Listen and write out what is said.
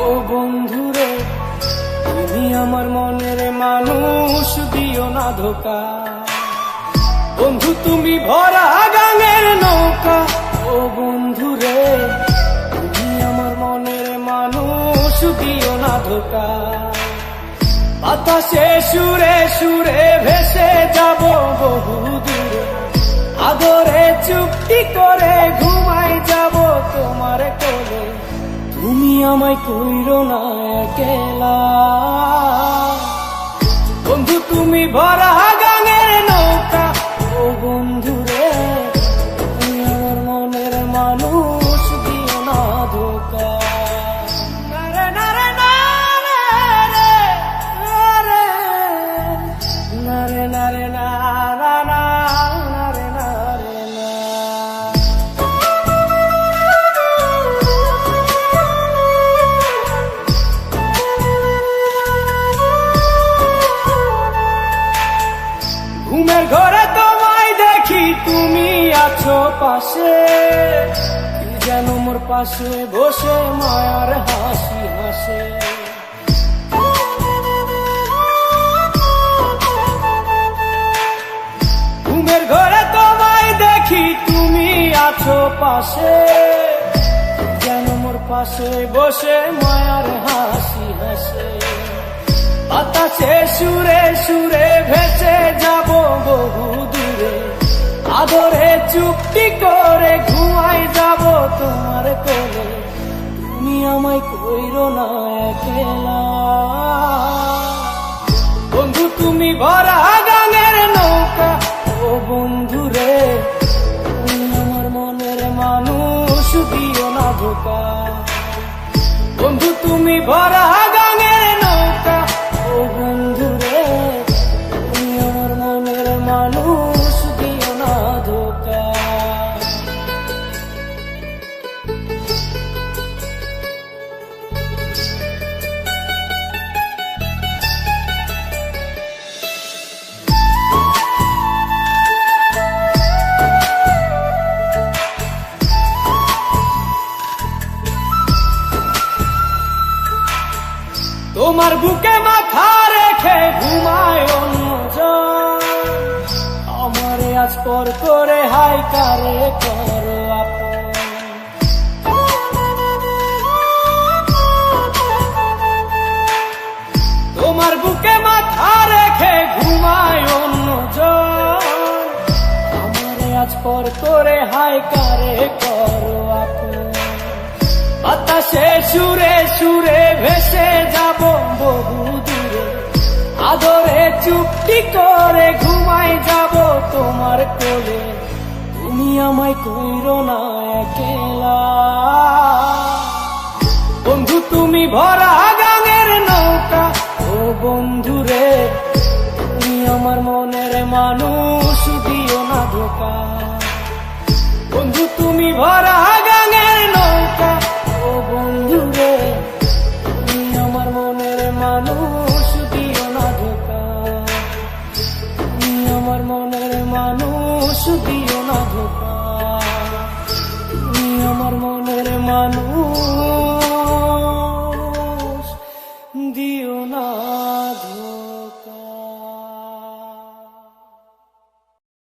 ও বন্ধুরে, তুমি আমার মনের মানুষ, দিও না ধোকা। বন্ধু তুমি ভরা গাঙের নৌকা, ও বন্ধুরে, তুমি আমার মনের মানুষ, দিও না ধোকা। বাতাসে সুরে সুরে ভেসে যাব বহু দূরে, আদরে চুক্তি করে ঘুমাই যাব তোমার কোলে। তুমি আমায় কইরো না একলা, বন্ধু তুমি ভরা গাঙের নৌকা, ও বন্ধুরে, তুমি আমার মনের মানুষ, দিও না ধোকা। নারে নারে নারে নারে নারে নারে নারে নারে না। ঘুমের ঘরে তোমায় দেখি, তুমি আছো পাশে, যেন মোর পাশে বসে মায়ার হাসি হাসে। ঘুমের ঘরে তোমায় দেখি, তুমি আছো পাশে, যেন মোর পাশে বসে মায়ার হাসি হাসে। বাতাসে সুরে সুরে ভেসে যাব বহু দূরে, আদরে চুক্তি করে ঘুমাই যাব তোমার কোলে। তুমি আমায় কইরো না একলা, বন্ধু তুমি ভরা গাঙের নৌকা, ও বন্ধুরে, তুমি আমার মনের মানুষ, দিও না ধোকা। বন্ধু তুমি ভরা গাঙের নৌকা, ও বন্ধুরে, তুমি আমার মনের মানুষ, দিও না ধোকা। তোমার বুকে মাথা রেখে ঘুমায় অন্যজন, আমারে আজ পর করে হাই কারে করো আপন। তোমার বুকে মাথা রেখে ঘুমায় অন্যজন, আমারে আজ পর করে হাই কারে করো আপন। বাতাসে সুরে সুরে ভেসে যাব বহু দূরে, আদরে চুক্তি করে ঘুমাই যাব তোমার কোলে। তুমি আমায় কইরো না একলা, বন্ধু তুমি ভরা গাঙের নৌকা, ও বন্ধুরে, তুমি আমার মনের মানুষ, দিও না ধোকা। বন্ধু তুমি ভরা গাঙের নৌকা, ও বন্ধুরে, তুমি আমার মনের মানুষ, দিও না ধোকা। তুমি আমার মনের মানুষ, দিও না ধোকা। তুমি আমার মনের মানুষ, দিও না ধোকা।